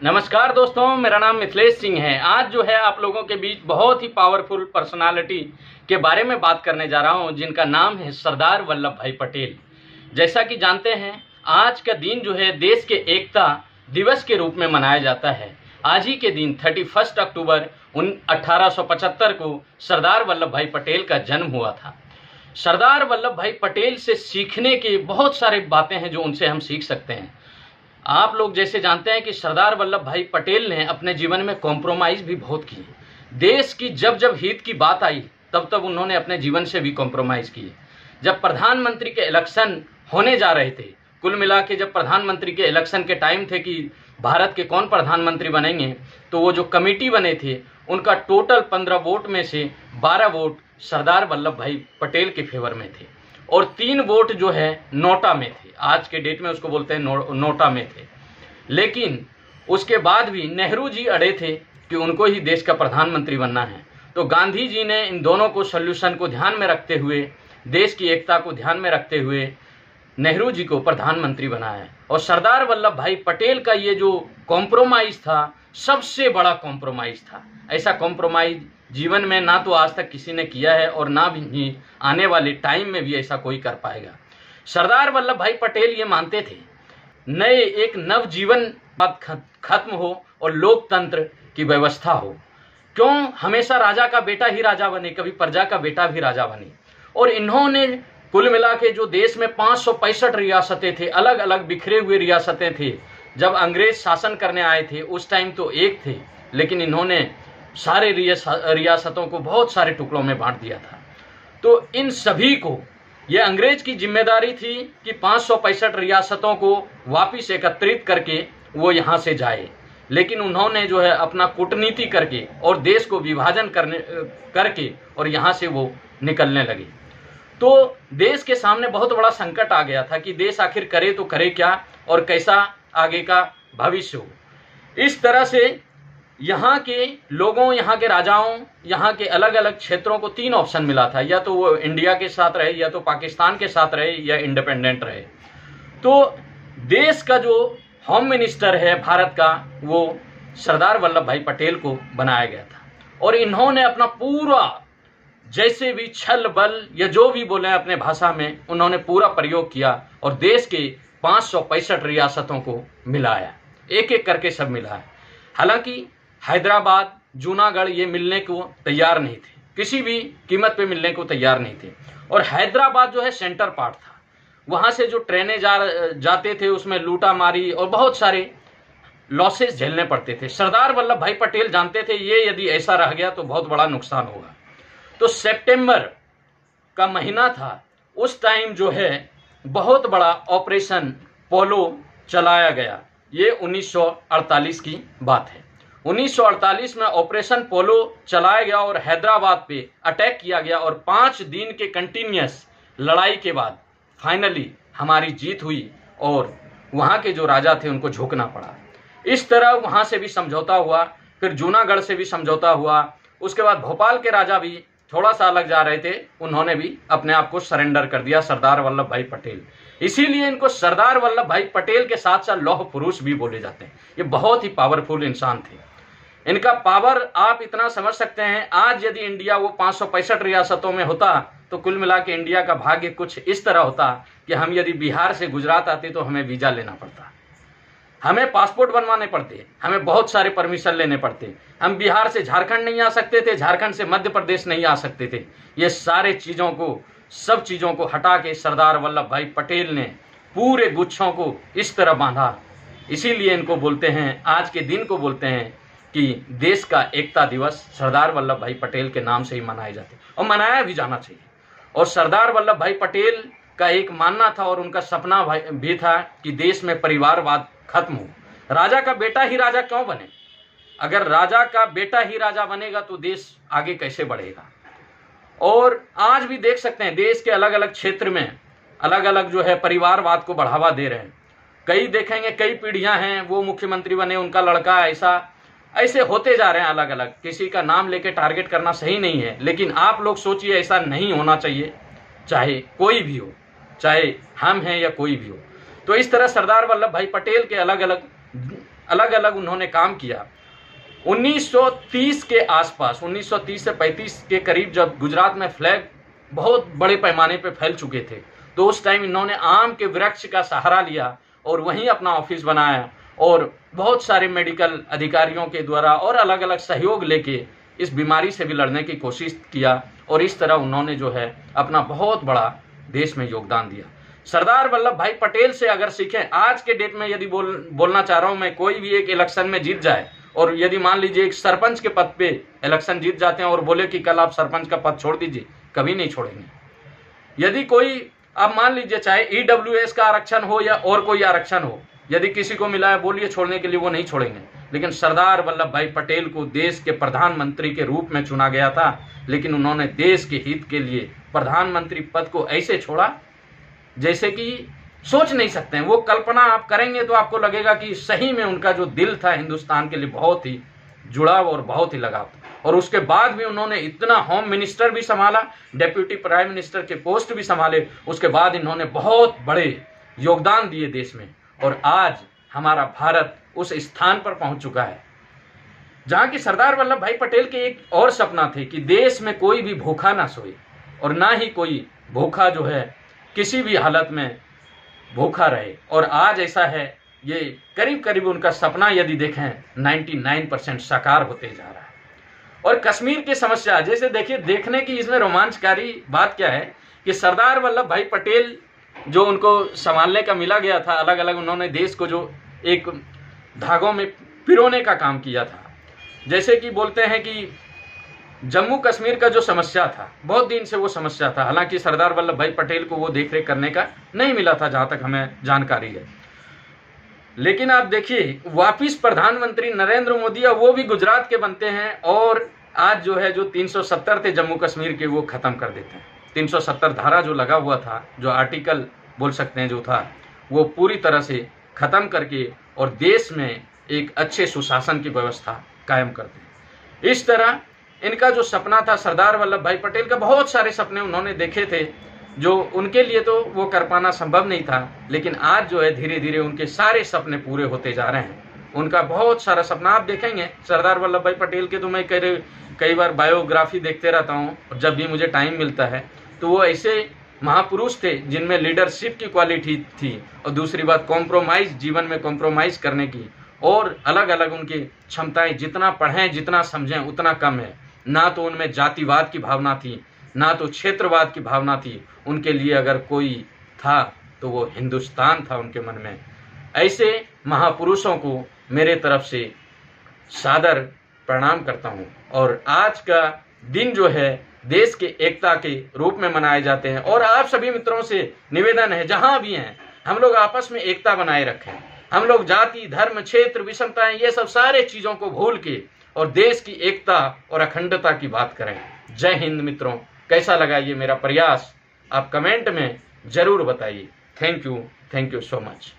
नमस्कार दोस्तों, मेरा नाम मिथिलेश सिंह है। आज जो है आप लोगों के बीच बहुत ही पावरफुल पर्सनालिटी के बारे में बात करने जा रहा हूं, जिनका नाम है सरदार वल्लभ भाई पटेल। जैसा कि जानते हैं, आज का दिन जो है देश के एकता दिवस के रूप में मनाया जाता है। आज ही के दिन 31 अक्टूबर 1875 को सरदार वल्लभ भाई पटेल का जन्म हुआ था। सरदार वल्लभ भाई पटेल से सीखने की बहुत सारी बातें हैं जो उनसे हम सीख सकते हैं। आप लोग जैसे जानते हैं कि सरदार वल्लभ भाई पटेल ने अपने जीवन में कॉम्प्रोमाइज भी बहुत की। देश की जब जब हित की बात आई तब तब उन्होंने अपने जीवन से भी कॉम्प्रोमाइज किए। जब प्रधानमंत्री के इलेक्शन होने जा रहे थे, कुल मिला के जब प्रधानमंत्री के इलेक्शन के टाइम थे कि भारत के कौन प्रधानमंत्री बनेंगे, तो वो जो कमेटी बने थे उनका टोटल 15 वोट में से 12 वोट सरदार वल्लभ भाई पटेल के फेवर में थे और 3 वोट जो है नोटा में थे। आज के डेट में उसको बोलते हैं नोटा में थे। लेकिन उसके बाद भी नेहरू जी अड़े थे कि उनको ही देश का प्रधानमंत्री बनना है, तो गांधी जी ने इन दोनों को सोल्यूशन को ध्यान में रखते हुए, देश की एकता को ध्यान में रखते हुए नेहरू जी को प्रधानमंत्री बनाया। और सरदार वल्लभ भाई पटेल का ये जो कॉम्प्रोमाइज था, सबसे बड़ा कॉम्प्रोमाइज था। ऐसा कॉम्प्रोमाइज जीवन में ना तो आज तक किसी ने किया है और ना भी आने वाले टाइम में भी ऐसा कोई कर पाएगा। सरदार वल्लभ भाई पटेल ये मानते थे नए एक नव जीवन खत्म हो और लोकतंत्र की व्यवस्था हो। क्यों हमेशा राजा का बेटा ही राजा बने, कभी प्रजा का बेटा भी राजा बने। और इन्होंने कुल मिला के जो देश में 565 रियासतें थे, अलग अलग बिखरे हुए रियासतें थे। जब अंग्रेज शासन करने आए थे उस टाइम तो एक थे, लेकिन इन्होंने सारे रियासतों को बहुत सारे टुकड़ों में बांट दिया था। तो इन सभी को ये अंग्रेज की जिम्मेदारी थी कि 565 रियासतों को वापिस एकत्रित करके वो यहाँ से जाए। लेकिन उन्होंने जो है अपना कूटनीति करके और देश को विभाजन करके और यहाँ से वो निकलने लगे। तो देश के सामने बहुत बड़ा संकट आ गया था कि देश आखिर करे तो करे क्या और कैसा आगे का भविष्य हो। इस तरह से यहाँ के लोगों, यहाँ के राजाओं, यहाँ के अलग अलग क्षेत्रों को 3 ऑप्शन मिला था, या तो वो इंडिया के साथ रहे, या तो पाकिस्तान के साथ रहे, या इंडिपेंडेंट रहे। तो देश का जो होम मिनिस्टर है भारत का, वो सरदार वल्लभ भाई पटेल को बनाया गया था। और इन्होंने अपना पूरा जैसे भी छल बल या जो भी बोले अपने भाषा में, उन्होंने पूरा प्रयोग किया और देश के 565 रियासतों को मिलाया, एक एक करके सब मिलाया। हालांकि हैदराबाद, जूनागढ़ ये मिलने को तैयार नहीं थे, किसी भी कीमत पे मिलने को तैयार नहीं थे। और हैदराबाद जो है सेंटर पार्ट था, वहां से जो ट्रेनें जाते थे उसमें लूटा मारी और बहुत सारे लॉसेस झेलने पड़ते थे। सरदार वल्लभ भाई पटेल जानते थे ये यदि ऐसा रह गया तो बहुत बड़ा नुकसान होगा। तो सितंबर का महीना था, उस टाइम जो है बहुत बड़ा ऑपरेशन पोलो चलाया गया। ये 1948 की बात है। 1948 में ऑपरेशन पोलो चलाया गया और हैदराबाद पे अटैक किया गया और 5 दिन के कंटिन्यूअस लड़ाई के बाद फाइनली हमारी जीत हुई और वहाँ के जो राजा थे उनको झुकना पड़ा। इस तरह वहाँ से भी समझौता हुआ, फिर जूनागढ़ से भी समझौता हुआ। उसके बाद भोपाल के राजा भी थोड़ा सा अलग जा रहे थे, उन्होंने भी अपने आप को सरेंडर कर दिया, सरदार वल्लभ भाई पटेल। इसीलिए इनको सरदार वल्लभ भाई पटेल के साथ साथ लौह पुरुष भी बोले जाते हैं। ये बहुत ही पावरफुल इंसान थे। इनका पावर आप इतना समझ सकते हैं, आज यदि इंडिया वो 565 रियासतों में होता तो कुल मिला के इंडिया का भाग्य कुछ इस तरह होता कि हम यदि बिहार से गुजरात आते तो हमें वीजा लेना पड़ता, हमें पासपोर्ट बनवाने पड़ते, हमें बहुत सारे परमिशन लेने पड़ते। हम बिहार से झारखंड नहीं आ सकते थे, झारखंड से मध्य प्रदेश नहीं आ सकते थे। ये सारे चीज़ों को, सब चीज़ों को हटा के सरदार वल्लभ भाई पटेल ने पूरे गुच्छों को इस तरह बांधा। इसीलिए इनको बोलते हैं, आज के दिन को बोलते हैं कि देश का एकता दिवस सरदार वल्लभ भाई पटेल के नाम से ही मनाए जाते और मनाया भी जाना चाहिए। और सरदार वल्लभ भाई पटेल का एक मानना था और उनका सपना भी था कि देश में परिवारवाद खत्म हो। राजा का बेटा ही राजा क्यों बने? अगर राजा का बेटा ही राजा बनेगा तो देश आगे कैसे बढ़ेगा? और आज भी देख सकते हैं देश के अलग अलग क्षेत्र में अलग अलग जो है परिवारवाद को बढ़ावा दे रहे हैं। कई देखेंगे, कई पीढ़ियां हैं, वो मुख्यमंत्री बने, उनका लड़का ऐसे होते जा रहे हैं अलग अलग। किसी का नाम लेके टारगेट करना सही नहीं है, लेकिन आप लोग सोचिए ऐसा नहीं होना चाहिए, चाहे कोई भी हो, चाहे हम हैं या कोई भी हो। तो इस तरह सरदार वल्लभ भाई पटेल के अलग अलग अलग अलग उन्होंने काम किया। 1930 के आसपास, 1930 से 35 के करीब, जब गुजरात में फ्लैग बहुत बड़े पैमाने पे फैल चुके थे, तो उस टाइम इन्होंने आम के वृक्ष का सहारा लिया और वहीं अपना ऑफिस बनाया और बहुत सारे मेडिकल अधिकारियों के द्वारा और अलग अलग सहयोग लेके इस बीमारी से भी लड़ने की कोशिश किया और इस तरह उन्होंने जो है अपना बहुत बड़ा देश में योगदान दिया। सरदार वल्लभ भाई पटेल से अगर सीखें, आज के डेट में यदि बोलना चाह रहा हूं मैं, कोई भी एक इलेक्शन में जीत जाए और यदि मान लीजिए एक सरपंच के पद पे इलेक्शन जीत जाते हैं और बोले कि कल आप सरपंच का पद छोड़ दीजिए, कभी नहीं छोड़ेंगे। यदि कोई, आप मान लीजिए चाहे EWS का आरक्षण हो या और कोई आरक्षण हो, यदि किसी को मिला है बोलिए छोड़ने के लिए, वो नहीं छोड़ेंगे। लेकिन सरदार वल्लभ भाई पटेल को देश के प्रधानमंत्री के रूप में चुना गया था, लेकिन उन्होंने देश के हित के लिए प्रधानमंत्री पद को ऐसे छोड़ा जैसे कि सोच नहीं सकते हैं। वो कल्पना आप करेंगे तो आपको लगेगा कि सही में उनका जो दिल था हिंदुस्तान के लिए बहुत ही जुड़ाव और बहुत ही लगाव। और उसके बाद भी उन्होंने इतना, होम मिनिस्टर भी संभाला, डेप्यूटी प्राइम मिनिस्टर के पोस्ट भी संभाले, उसके बाद इन्होंने बहुत बड़े योगदान दिए देश में। और आज हमारा भारत उस स्थान पर पहुंच चुका है जहां की सरदार वल्लभ भाई पटेल के एक और सपना थे कि देश में कोई भी भूखा ना सोए और ना ही कोई भूखा जो है किसी भी हालत में भूखा रहे। और आज ऐसा है, ये करीब करीब उनका सपना यदि देखें 99% साकार होते जा रहा है। और कश्मीर की समस्या, जैसे देखिए, देखने की इसमें रोमांचकारी बात क्या है कि सरदार वल्लभ भाई पटेल जो उनको संभालने का मिला गया था, अलग अलग उन्होंने देश को जो एक धागों में पिरोने का काम किया था। जैसे कि बोलते हैं कि जम्मू कश्मीर का जो समस्या था, बहुत दिन से वो समस्या था, हालांकि सरदार वल्लभ भाई पटेल को वो देखरेख करने का नहीं मिला था जहां तक हमें जानकारी है। लेकिन आप देखिए, वापिस प्रधानमंत्री नरेंद्र मोदी, वो भी गुजरात के बनते हैं और आज जो है जो 370 थे जम्मू कश्मीर के, वो खत्म कर देते हैं। 370 धारा जो लगा हुआ था, जो आर्टिकल बोल सकते हैं जो था, वो पूरी तरह से खत्म करके और देश में एक अच्छे सुशासन की व्यवस्था कायम करते हैं। इस तरह इनका जो सपना था, सरदार वल्लभ भाई पटेल का बहुत सारे सपने उन्होंने देखे थे जो उनके लिए तो वो कर पाना संभव नहीं था, लेकिन आज जो है धीरे धीरे उनके सारे सपने पूरे होते जा रहे हैं। उनका बहुत सारा सपना आप देखेंगे सरदार वल्लभ भाई पटेल के, तो मैं कई बार बायोग्राफी देखते रहता हूँ और जब भी मुझे टाइम मिलता है, तो वो ऐसे महापुरुष थे जिनमें लीडरशिप की क्वालिटी थी और दूसरी बात कॉम्प्रोमाइज, जीवन में कॉम्प्रोमाइज करने की, और अलग अलग उनकी क्षमताएं, जितना पढ़ें जितना समझें उतना कम है। ना तो उनमें जातिवाद की भावना थी, ना तो क्षेत्रवाद की भावना थी। उनके लिए अगर कोई था तो वो हिंदुस्तान था उनके मन में। ऐसे महापुरुषों को मेरे तरफ से सादर प्रणाम करता हूँ। और आज का दिन जो है देश के एकता के रूप में मनाए जाते हैं। और आप सभी मित्रों से निवेदन है, जहां भी हैं हम लोग आपस में एकता बनाए रखें। हम लोग जाति, धर्म, क्षेत्र, विषमताएं, ये सब सारे चीजों को भूल के और देश की एकता और अखंडता की बात करें। जय हिंद मित्रों। कैसा लगा ये मेरा प्रयास, आप कमेंट में जरूर बताइए। Thank you so much.